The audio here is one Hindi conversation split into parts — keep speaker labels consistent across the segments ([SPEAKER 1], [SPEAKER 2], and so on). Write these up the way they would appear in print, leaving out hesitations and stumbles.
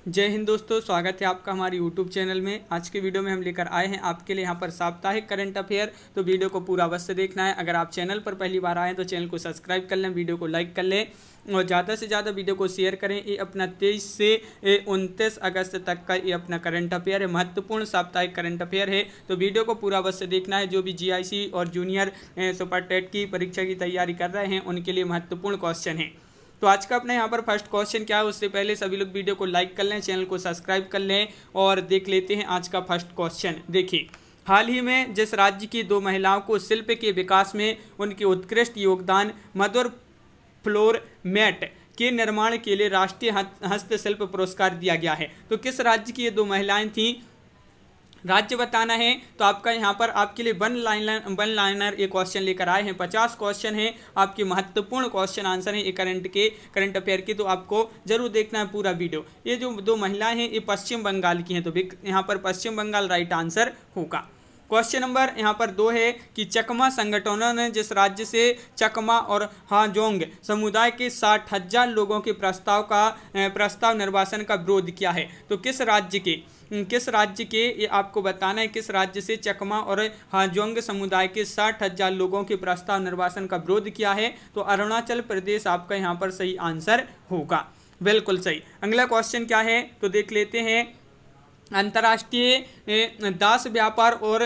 [SPEAKER 1] जय हिंद दोस्तों, स्वागत है आपका हमारे YouTube चैनल में। आज के वीडियो में हम लेकर आए हैं आपके लिए यहाँ पर साप्ताहिक करंट अफेयर। तो वीडियो को पूरा अवश्य देखना है। अगर आप चैनल पर पहली बार आए हैं तो चैनल को सब्सक्राइब कर लें, वीडियो को लाइक कर लें और ज़्यादा से ज़्यादा वीडियो को शेयर करें। ये अपना 23 से 29 अगस्त तक का ये अपना करंट अफेयर है, महत्वपूर्ण साप्ताहिक करंट अफेयर है। तो वीडियो को पूरा अवश्य देखना है। जो भी GIC और जूनियर सुपर टेट की परीक्षा की तैयारी कर रहे हैं उनके लिए महत्वपूर्ण क्वेश्चन है। तो आज का अपने यहाँ पर फर्स्ट क्वेश्चन क्या है, उससे पहले सभी लोग वीडियो को लाइक कर लें, चैनल को सब्सक्राइब कर लें और देख लेते हैं आज का फर्स्ट क्वेश्चन। देखिए, हाल ही में जिस राज्य की 2 महिलाओं को शिल्प के विकास में उनके उत्कृष्ट योगदान मदर फ्लोर मैट के निर्माण के लिए राष्ट्रीय हस्तशिल्प पुरस्कार दिया गया है। तो किस राज्य की ये 2 महिलाएं थीं, राज्य बताना है। तो आपका यहाँ पर आपके लिए वन लाइनर ये क्वेश्चन लेकर आए हैं। 50 क्वेश्चन है आपके, महत्वपूर्ण क्वेश्चन आंसर है ये करंट अफेयर के। तो आपको जरूर देखना है पूरा वीडियो। ये जो 2 महिलाएं हैं ये पश्चिम बंगाल की हैं, तो यहाँ पर पश्चिम बंगाल राइट आंसर होगा। क्वेश्चन नंबर यहाँ पर 2 है कि चकमा संगठनों ने जिस राज्य से चकमा और हाजोंग समुदाय के 60,000 लोगों के प्रस्ताव निर्वासन का विरोध किया है। तो किस राज्य के ये आपको बताना है, किस राज्य से चकमा और हाजोंग समुदाय के 60,000 लोगों के प्रस्ताव निर्वासन का विरोध किया है। तो अरुणाचल प्रदेश आपका यहाँ पर सही आंसर होगा, बिल्कुल सही। अगला क्वेश्चन क्या है तो देख लेते हैं। अंतर्राष्ट्रीय दास व्यापार और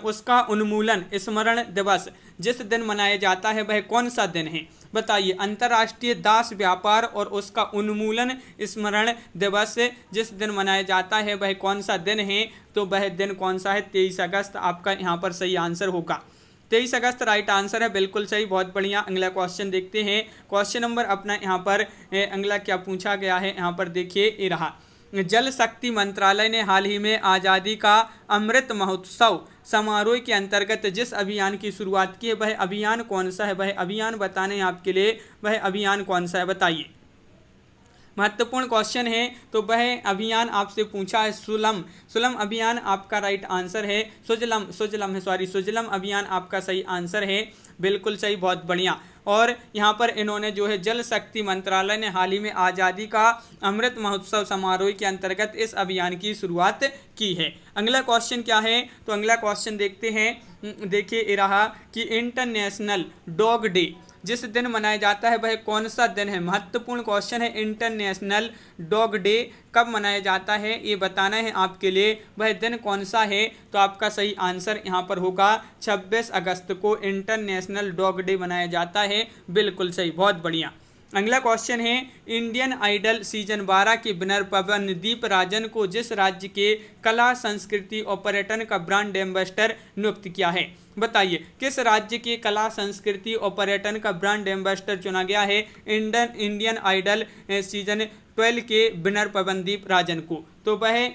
[SPEAKER 1] उसका उन्मूलन स्मरण दिवस जिस दिन मनाया जाता है वह कौन सा दिन है, बताइए। अंतर्राष्ट्रीय दास व्यापार और उसका उन्मूलन स्मरण दिवस जिस दिन मनाया जाता है वह कौन सा दिन है, तो वह दिन कौन सा है, 23 अगस्त आपका यहाँ पर सही आंसर होगा। 23 अगस्त राइट आंसर है, बिल्कुल सही, बहुत बढ़िया। अगला क्वेश्चन देखते हैं। क्वेश्चन नंबर अपना यहाँ पर अगला क्या पूछा गया है, यहाँ पर देखिए ये रहा। जल शक्ति मंत्रालय ने हाल ही में आज़ादी का अमृत महोत्सव समारोह के अंतर्गत जिस अभियान की शुरुआत की है वह अभियान कौन सा है, वह अभियान बताने आपके लिए, वह अभियान कौन सा है बताइए। महत्वपूर्ण क्वेश्चन है। तो वह अभियान आपसे पूछा है सुलम अभियान आपका राइट आंसर है। सुजलम अभियान आपका सही आंसर है, बिल्कुल सही, बहुत बढ़िया। और यहाँ पर इन्होंने जो है जल शक्ति मंत्रालय ने हाल ही में आज़ादी का अमृत महोत्सव समारोह के अंतर्गत इस अभियान की शुरुआत की है। अगला क्वेश्चन क्या है तो अगला क्वेश्चन देखते हैं। देखिए ये रहा कि इंटरनेशनल डॉग डे जिस दिन मनाया जाता है वह कौन सा दिन है, महत्वपूर्ण क्वेश्चन है। इंटरनेशनल डॉग डे कब मनाया जाता है ये बताना है आपके लिए, वह दिन कौन सा है। तो आपका सही आंसर यहाँ पर होगा 26 अगस्त को इंटरनेशनल डॉग डे मनाया जाता है, बिल्कुल सही, बहुत बढ़िया। अगला क्वेश्चन है। इंडियन आइडल सीजन 12 के विनर पवनदीप राजन को जिस राज्य के कला संस्कृति और पर्यटन का ब्रांड एम्बेसडर नियुक्त किया है, बताइए। किस राज्य के कला संस्कृति और पर्यटन का ब्रांड एम्बेसडर चुना गया है इंडियन आइडल सीजन 12 के विनर पवनदीप राजन को, तो वह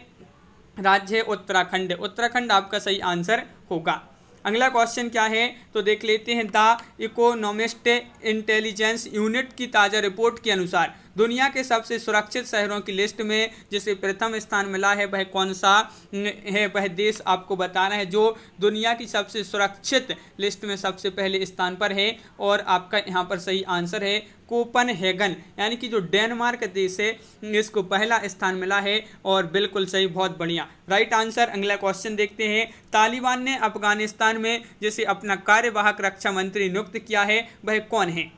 [SPEAKER 1] राज्य है उत्तराखंड आपका सही आंसर होगा। अगला क्वेश्चन क्या है तो देख लेते हैं। द इकोनॉमिस्ट इंटेलिजेंस यूनिट की ताज़ा रिपोर्ट के अनुसार दुनिया के सबसे सुरक्षित शहरों की लिस्ट में जिसे प्रथम स्थान मिला है वह कौन सा है, वह देश आपको बताना है जो दुनिया की सबसे सुरक्षित लिस्ट में सबसे पहले स्थान पर है। और आपका यहाँ पर सही आंसर है कोपनहेगन, यानी कि जो डेनमार्क देश है इसको पहला स्थान मिला है, और बिल्कुल सही, बहुत बढ़िया, राइट आंसर। अगला क्वेश्चन देखते हैं। तालिबान ने अफगानिस्तान में जिसे अपना कार्यवाहक रक्षा मंत्री नियुक्त किया है वह कौन है,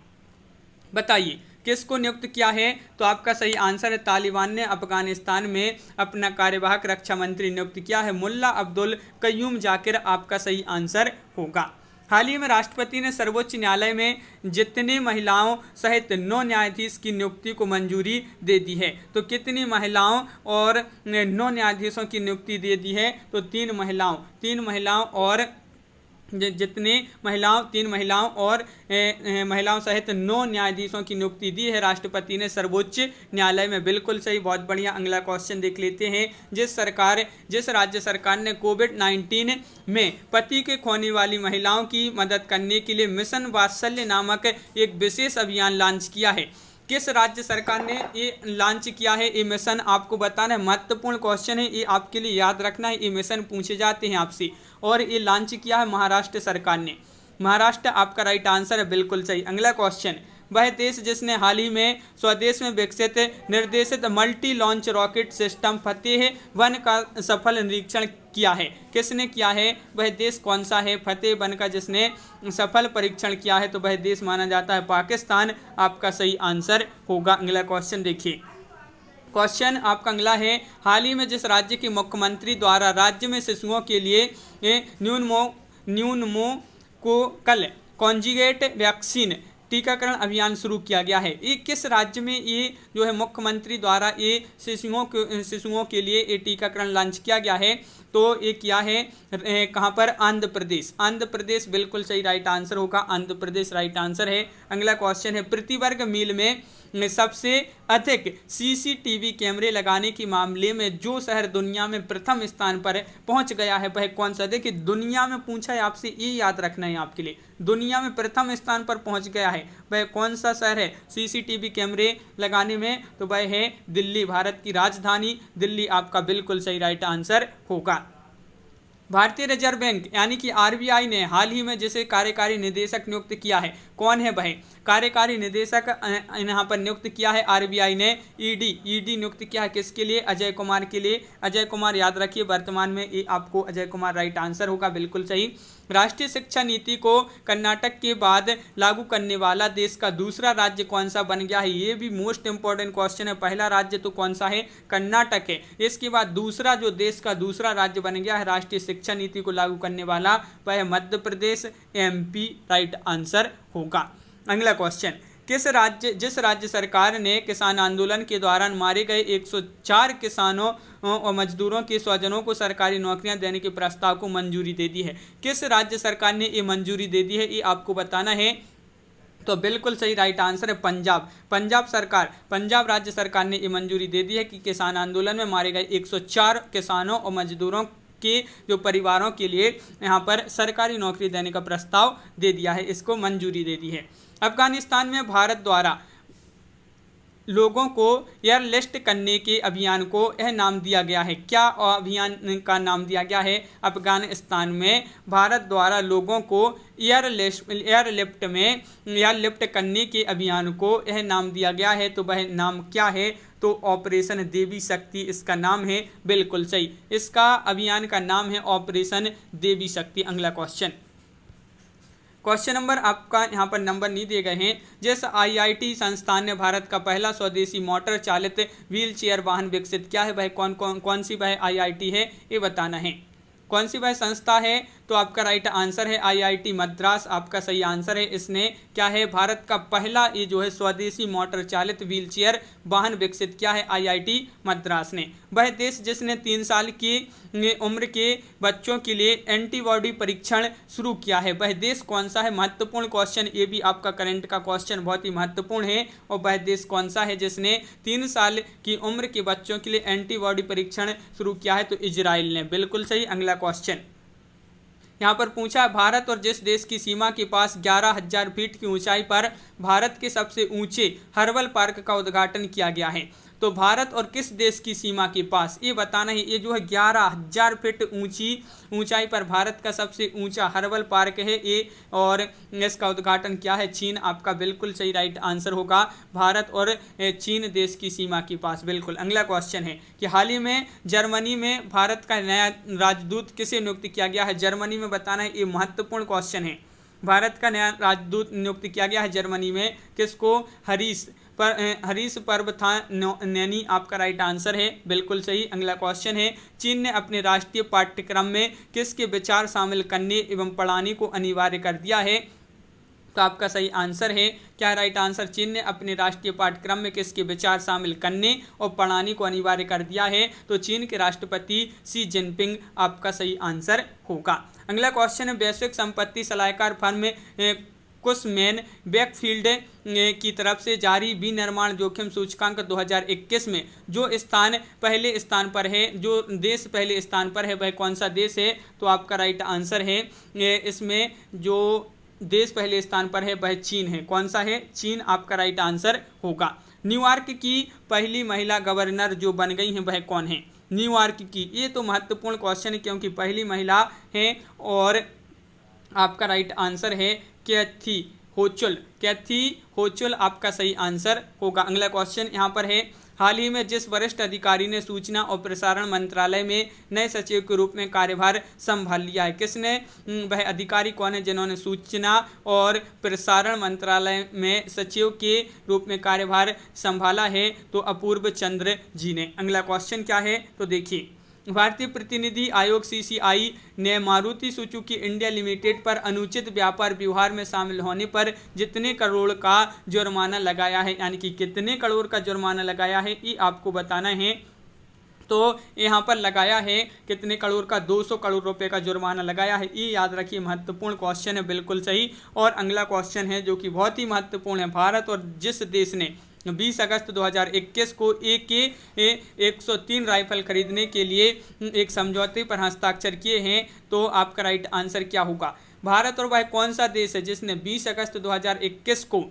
[SPEAKER 1] बताइए। किसको नियुक्त किया है तो आपका सही आंसर है तालिबान ने अफगानिस्तान में अपना कार्यवाहक रक्षा मंत्री नियुक्त किया है मुल्ला अब्दुल कयूम जाकिर, आपका सही आंसर होगा। हाल ही में राष्ट्रपति ने सर्वोच्च न्यायालय में जितनी महिलाओं सहित 9 न्यायाधीश की नियुक्ति को मंजूरी दे दी है, तो कितनी महिलाओं और 9 न्यायाधीशों की नियुक्ति दे दी है, तो 3 महिलाओं और जितने महिलाओं 3 महिलाओं और महिलाओं सहित 9 न्यायाधीशों की नियुक्ति दी है राष्ट्रपति ने सर्वोच्च न्यायालय में, बिल्कुल सही, बहुत बढ़िया। अगला क्वेश्चन देख लेते हैं। जिस राज्य सरकार ने कोविड-19 में पति के खोने वाली महिलाओं की मदद करने के लिए मिशन वात्सल्य नामक एक विशेष अभियान लॉन्च किया है, किस राज्य सरकार ने ये लॉन्च किया है, ये मिशन आपको बताना है। महत्वपूर्ण क्वेश्चन है, ये आपके लिए याद रखना है, ये मिशन पूछे जाते हैं आपसे। और ये लॉन्च किया है महाराष्ट्र सरकार ने, महाराष्ट्र आपका राइट आंसर है, बिल्कुल सही। अगला क्वेश्चन, वह देश जिसने हाल ही में स्वदेश में विकसित निर्देशित मल्टी लॉन्च रॉकेट सिस्टम फतेह-1 का सफल निरीक्षण किया है। किसने किया है? वह देश कौन सा है? फतेह-1 का जिसने सफल परीक्षण किया है तो वह देश माना जाता है पाकिस्तान। आपका सही आंसर होगा। अगला क्वेश्चन देखिए। क्वेश्चन आपका अगला है, हाल ही में जिस राज्य के मुख्यमंत्री द्वारा राज्य में शिशुओं के लिए न्यूनोकोकल कॉन्जुगेट वैक्सीन टीकाकरण अभियान शुरू किया गया है, ये किस राज्य में ये जो है मुख्यमंत्री द्वारा ये शिशुओं के लिए ये टीकाकरण लॉन्च किया गया है? तो ये किया है कहाँ पर? आंध्र प्रदेश। आंध्र प्रदेश बिल्कुल सही राइट आंसर होगा। आंध्र प्रदेश राइट आंसर है। अगला क्वेश्चन है, प्रति वर्ग मील में सबसे अधिक सीसीटीवी कैमरे लगाने के मामले में जो शहर दुनिया में प्रथम स्थान पर पहुंच गया है वह कौन सा? देखिए दुनिया में पूछा है आपसे, ये याद रखना है आपके लिए। दुनिया में प्रथम स्थान पर पहुंच गया है वह कौन सा शहर है सीसीटीवी कैमरे लगाने में? तो वह है दिल्ली। भारत की राजधानी दिल्ली आपका बिल्कुल सही राइट आंसर होगा। भारतीय रिजर्व बैंक यानी कि आरबीआई ने हाल ही में जिसे कार्यकारी निदेशक नियुक्त किया है, कौन है वह? कार्यकारी निदेशक यहाँ पर नियुक्त किया है आरबीआई ने ईडी नियुक्त किया है। किसके लिए? अजय कुमार के लिए। अजय कुमार याद रखिए, वर्तमान में ये आपको अजय कुमार राइट आंसर होगा, बिल्कुल सही। राष्ट्रीय शिक्षा नीति को कर्नाटक के बाद लागू करने वाला देश का दूसरा राज्य कौन सा बन गया है? ये भी मोस्ट इंपॉर्टेंट क्वेश्चन है। पहला राज्य तो कौन सा है? कर्नाटक है। इसके बाद दूसरा जो देश का दूसरा राज्य बन गया है राष्ट्रीय शिक्षा नीति को लागू करने वाला वह है Madhya Pradesh, MP right answer होगा। अगला क्वेश्चन, जिस राज्य सरकार ने किसान आंदोलन के दौरान मारे गए 104 किसानों और मजदूरों के स्वजनों को सरकारी नौकरियां देने के प्रस्ताव को मंजूरी दे दी है? किस राज्य सरकार ने ये मंजूरी दे दी है, ये आपको बताना है। तो बिल्कुल सही राइट आंसर है पंजाब। पंजाब राज्य सरकार ने ये मंजूरी दे दी है कि किसान आंदोलन में मारे गए 104 किसानों और मजदूरों के जो परिवारों के लिए यहाँ पर सरकारी नौकरी देने का प्रस्ताव दे दिया है, इसको मंजूरी दे दी है। अफगानिस्तान में भारत द्वारा लोगों को एयरलिफ्ट करने के अभियान को यह नाम दिया गया है, क्या अभियान का नाम दिया गया है? अफगानिस्तान में भारत द्वारा लोगों को एयरलिफ्ट करने के अभियान को यह नाम दिया गया है, तो वह नाम क्या है? तो ऑपरेशन देवी शक्ति इसका नाम है, बिल्कुल सही। इसका अभियान का नाम है ऑपरेशन देवी शक्ति। अगला क्वेश्चन नंबर आपका यहाँ पर नंबर नहीं दिए गए हैं। जिस आईआईटी संस्थान ने भारत का पहला स्वदेशी मोटर चालित व्हील चेयर वाहन विकसित किया है वह कौन सी वह आईआईटी है, ये बताना है। कौन सी वह संस्था है? तो आपका राइट आंसर है आईआईटी मद्रास, आपका सही आंसर है। इसने क्या है? भारत का पहला ये जो है स्वदेशी मोटर चालित व्हील चेयर वाहन विकसित किया है आईआईटी मद्रास ने। वह देश जिसने 3 साल की उम्र के बच्चों के लिए एंटीबॉडी परीक्षण शुरू किया है वह देश कौन सा है? महत्वपूर्ण क्वेश्चन, ये भी आपका करंट का क्वेश्चन बहुत ही महत्वपूर्ण है। और वह देश कौन सा है जिसने 3 साल की उम्र के बच्चों के लिए एंटीबॉडी परीक्षण शुरू किया है? तो इजराइल ने, बिल्कुल सही। अगला क्वेश्चन यहाँ पर पूछा, भारत और जिस देश की सीमा के पास 11,000 फीट की ऊंचाई पर भारत के सबसे ऊंचे हर्बल पार्क का उद्घाटन किया गया है? तो भारत और किस देश की सीमा के पास, ये बताना है। ये जो है 11,000 फीट ऊंचाई पर भारत का सबसे ऊंचा हर्बल पार्क है ये, और इसका उद्घाटन क्या है? चीन, आपका बिल्कुल सही राइट आंसर होगा। भारत और चीन देश की सीमा के पास, बिल्कुल। अगला क्वेश्चन है कि हाल ही में जर्मनी में भारत का नया राजदूत किसे नियुक्त किया गया है? जर्मनी में बताना है, ये महत्वपूर्ण क्वेश्चन है। भारत का नया राजदूत नियुक्त किया गया है जर्मनी में, किसको? हरीश पर्वथानेनी, आपका राइट आंसर है, बिल्कुल सही। अगला क्वेश्चन है, चीन ने अपने राष्ट्रीय पाठ्यक्रम में किसके विचार शामिल करने एवं पढ़ाने को अनिवार्य कर दिया है? तो आपका सही आंसर है क्या? राइट आंसर, चीन ने अपने राष्ट्रीय पाठ्यक्रम में किसके विचार शामिल करने और पढ़ाने को अनिवार्य कर दिया है? तो चीन के राष्ट्रपति शी जिनपिंग, आपका सही आंसर होगा। अगला क्वेश्चन है, वैश्विक संपत्ति सलाहकार फर्म में कुशमैन वेकफील्ड की तरफ से जारी विनिर्माण जोखिम सूचकांक 2021 में जो पहले स्थान पर है, जो देश पहले स्थान पर है, वह कौन सा देश है? तो आपका राइट आंसर है, इसमें जो देश पहले स्थान पर है वह चीन है। कौन सा है? चीन, आपका राइट आंसर होगा। न्यूयॉर्क की पहली महिला गवर्नर जो बन गई हैं वह कौन है? न्यूयॉर्क की, ये तो महत्वपूर्ण क्वेश्चन है क्योंकि पहली महिला है, और आपका राइट आंसर है कैथी होचुल, कैथी होचुल आपका सही आंसर होगा। अगला क्वेश्चन यहाँ पर है, हाल ही में जिस वरिष्ठ अधिकारी ने सूचना और प्रसारण मंत्रालय में नए सचिव के रूप में कार्यभार संभाल लिया है, किसने, वह अधिकारी कौन है जिन्होंने सूचना और प्रसारण मंत्रालय में सचिव के रूप में कार्यभार संभाला है, तो अपूर्व चंद्र जी ने। अगला क्वेश्चन क्या है, तो देखिए, भारतीय प्रतिनिधि आयोग सीसीआई ने मारुति सुजुकी इंडिया लिमिटेड पर अनुचित व्यापार व्यवहार में शामिल होने पर जितने करोड़ का जुर्माना लगाया है, यानी कि कितने करोड़ का जुर्माना लगाया है, ये आपको बताना है। तो यहाँ पर लगाया है कितने करोड़ का, 200 करोड़ रुपए का जुर्माना लगाया है, ये याद रखिए, महत्वपूर्ण क्वेश्चन है, बिल्कुल सही। और अगला क्वेश्चन है जो कि बहुत ही महत्वपूर्ण है, भारत और जिस देश ने 20 अगस्त 2021 को AK-103 राइफल खरीदने के लिए एक समझौते पर हस्ताक्षर किए हैं, तो आपका राइट आंसर क्या होगा। भारत और वह कौन सा देश है जिसने 20 अगस्त 2021 को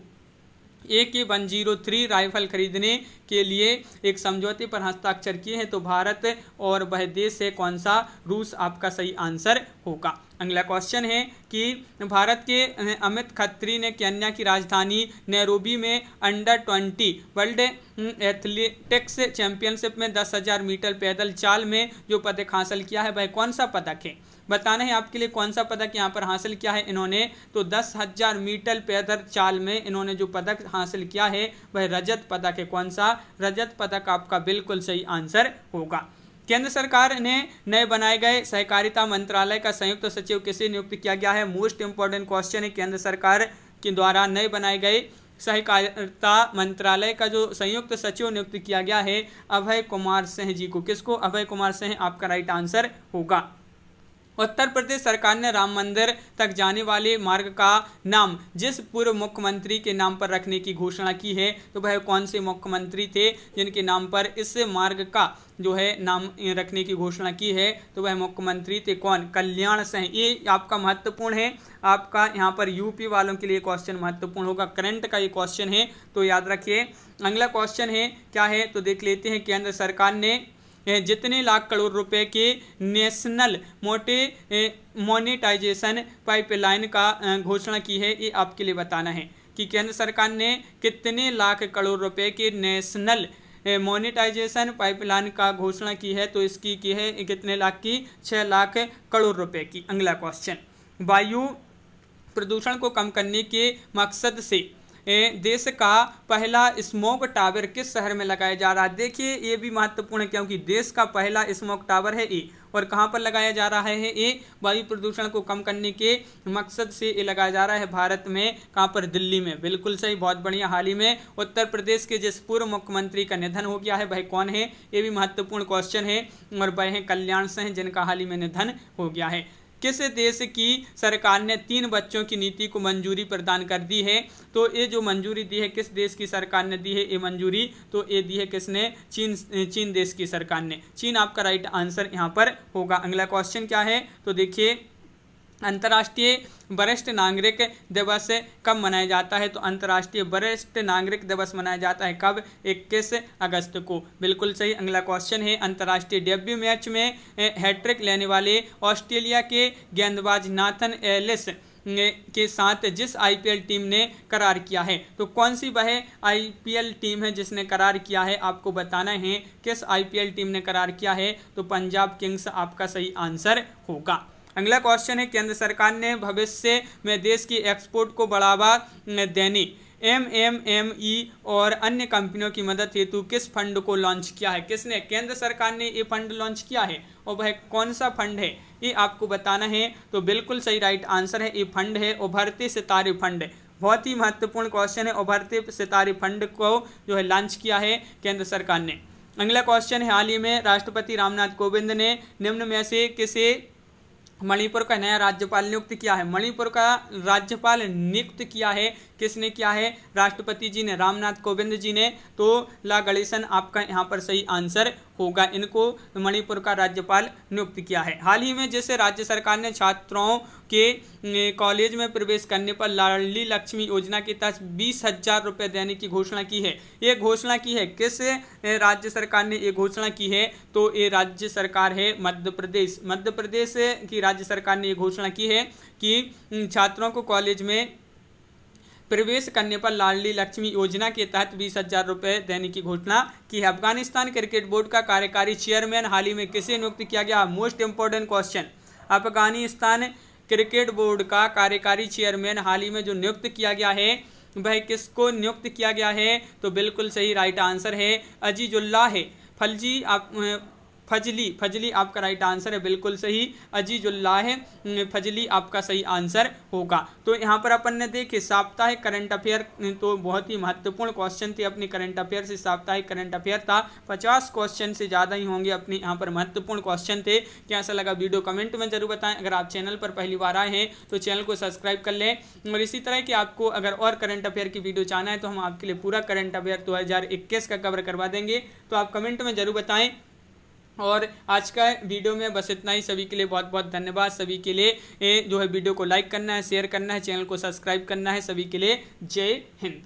[SPEAKER 1] AK-103 राइफल खरीदने के लिए एक समझौते पर हस्ताक्षर किए हैं, तो भारत और वह देश है कौन सा, रूस आपका सही आंसर होगा। अगला क्वेश्चन है कि भारत के अमित खत्री ने केन्या की राजधानी नैरोबी में अंडर-20 वर्ल्ड एथलेटिक्स चैंपियनशिप में 10,000 मीटर पैदल चाल में जो पदक हासिल किया है, वह कौन सा पदक है। बताना है आपके लिए कौन सा पदक यहाँ पर हासिल किया है इन्होंने, तो 10,000 मीटर पैदल चाल में इन्होंने जो पदक हासिल किया है वह रजत पदक है। कौन सा, रजत पदक आपका बिल्कुल सही आंसर होगा। केंद्र सरकार ने नए बनाए गए सहकारिता मंत्रालय का संयुक्त सचिव किसे नियुक्त किया गया है, मोस्ट इंपॉर्टेंट क्वेश्चन है। केंद्र सरकार के द्वारा नए बनाए गए सहकारिता मंत्रालय का जो संयुक्त सचिव नियुक्त किया गया है, अभय कुमार सिंह जी को। किसको, अभय कुमार सिंह आपका राइट आंसर होगा। उत्तर प्रदेश सरकार ने राम मंदिर तक जाने वाले मार्ग का नाम जिस पूर्व मुख्यमंत्री के नाम पर रखने की घोषणा की है, तो वह कौन से मुख्यमंत्री थे जिनके नाम पर इस मार्ग का जो है नाम रखने की घोषणा की है, तो वह मुख्यमंत्री थे कौन, कल्याण सिंह। ये आपका महत्वपूर्ण है, आपका यहाँ पर यूपी वालों के लिए क्वेश्चन महत्वपूर्ण होगा, करंट का ये क्वेश्चन है, तो याद रखिए। अगला क्वेश्चन है क्या है, तो देख लेते हैं। केंद्र सरकार ने जितने लाख करोड़ रुपए के नेशनल मोनेटाइजेशन पाइपलाइन का घोषणा की है, ये आपके लिए बताना है कि केंद्र सरकार ने कितने लाख करोड़ रुपए के नेशनल मोनेटाइजेशन पाइपलाइन का घोषणा की है, तो इसकी की है कितने लाख की, 6 लाख करोड़ रुपए की। अगला क्वेश्चन, वायु प्रदूषण को कम करने के मकसद से देश का पहला स्मोक टावर किस शहर में लगाया जा रहा है। देखिए ये भी महत्वपूर्ण है क्योंकि देश का पहला स्मोक टावर है ये, और कहाँ पर लगाया जा रहा है ये, वायु प्रदूषण को कम करने के मकसद से ये लगाया जा रहा है भारत में, कहाँ पर, दिल्ली में। बिल्कुल सही, बहुत बढ़िया। हाल ही में उत्तर प्रदेश के जिस पूर्व मुख्यमंत्री का निधन हो गया है वह कौन है, ये भी महत्वपूर्ण क्वेश्चन है, और वह है कल्याण सिंह जिनका हाल ही में निधन हो गया है। किस देश की सरकार ने 3 बच्चों की नीति को मंजूरी प्रदान कर दी है, तो ये जो मंजूरी दी है किस देश की सरकार ने दी है ये मंजूरी, तो ये दी है किसने, चीन देश की सरकार ने। चीन आपका राइट आंसर यहाँ पर होगा। अगला क्वेश्चन क्या है, तो देखिए, अंतर्राष्ट्रीय वरिष्ठ नागरिक दिवस कब मनाया जाता है, तो अंतर्राष्ट्रीय वरिष्ठ नागरिक दिवस मनाया जाता है कब, 21 अगस्त को। बिल्कुल सही। अगला क्वेश्चन है, अंतर्राष्ट्रीय डेब्यू मैच में हैट्रिक लेने वाले ऑस्ट्रेलिया के गेंदबाज नाथन एलिस के साथ जिस आईपीएल टीम ने करार किया है, तो कौन सी वह आईपीएल टीम है जिसने करार किया है, आपको बताना है किस आईपीएल टीम ने करार किया है, तो पंजाब किंग्स आपका सही आंसर होगा। अगला क्वेश्चन है, केंद्र सरकार ने भविष्य में देश की एक्सपोर्ट को बढ़ावा देने MMME और अन्य कंपनियों की मदद हेतु किस फंड को लॉन्च किया है। किसने, केंद्र सरकार ने ये फंड लॉन्च किया है, और वह कौन सा फंड है ये आपको बताना है, तो बिल्कुल सही राइट आंसर है, ये फंड है उभरते सितारे फंड। बहुत ही महत्वपूर्ण क्वेश्चन है, उभरते सितारे फंड को जो है लॉन्च किया है केंद्र सरकार ने। अगला क्वेश्चन है, हाल ही में राष्ट्रपति रामनाथ कोविंद ने निम्न में से किसे मणिपुर का नया राज्यपाल नियुक्त किया है। मणिपुर का राज्यपाल नियुक्त किया है, किसने किया है, राष्ट्रपति जी ने, रामनाथ कोविंद जी ने, तो ला गणेशन आपका यहाँ पर सही आंसर होगा। इनको मणिपुर का राज्यपाल नियुक्त किया है। हाल ही में जैसे राज्य सरकार ने छात्रों के कॉलेज में प्रवेश करने पर लाडली लक्ष्मी योजना के तहत 20,000 रुपये देने की घोषणा की है। ये घोषणा की है किस राज्य सरकार ने ये घोषणा की है, तो ये राज्य सरकार है मध्य प्रदेश। मध्य प्रदेश की राज्य सरकार ने ये घोषणा की है कि छात्रों को कॉलेज में प्रवेश करने पर लाडली लक्ष्मी योजना के तहत 20,000 रुपये देने की घोषणा की है। अफगानिस्तान क्रिकेट बोर्ड का कार्यकारी चेयरमैन हाल ही में किसे नियुक्त किया गया? Most important question. Afghanistan cricket board का कार्यकारी चेयरमैन हाल ही में जो नियुक्त किया गया है वह किसको नियुक्त किया गया है? तो बिल्कुल सही राइट आंसर है अजीजुल्लाह फजली आपका राइट आंसर है, बिल्कुल सही अजीजुल्लाह फजली आपका सही आंसर होगा। तो यहाँ पर अपन ने देखे साप्ताहिक करंट अफेयर, तो बहुत ही महत्वपूर्ण क्वेश्चन थे अपनी करंट अफेयर से। साप्ताहिक करंट अफेयर था, 50 क्वेश्चन से ज़्यादा ही होंगे अपने यहाँ पर महत्वपूर्ण क्वेश्चन थे। कैसा लगा वीडियो कमेंट में जरूर बताएं। अगर आप चैनल पर पहली बार आए हैं तो चैनल को सब्सक्राइब कर लें, और इसी तरह की आपको अगर और करंट अफेयर की वीडियो चाहना है तो हम आपके लिए पूरा करंट अफेयर 2021 का कवर करवा देंगे, तो आप कमेंट में जरूर बताएं। और आज का वीडियो में बस इतना ही। सभी के लिए बहुत बहुत धन्यवाद। सभी के लिए जो है वीडियो को लाइक करना है, शेयर करना है, चैनल को सब्सक्राइब करना है। सभी के लिए जय हिंद।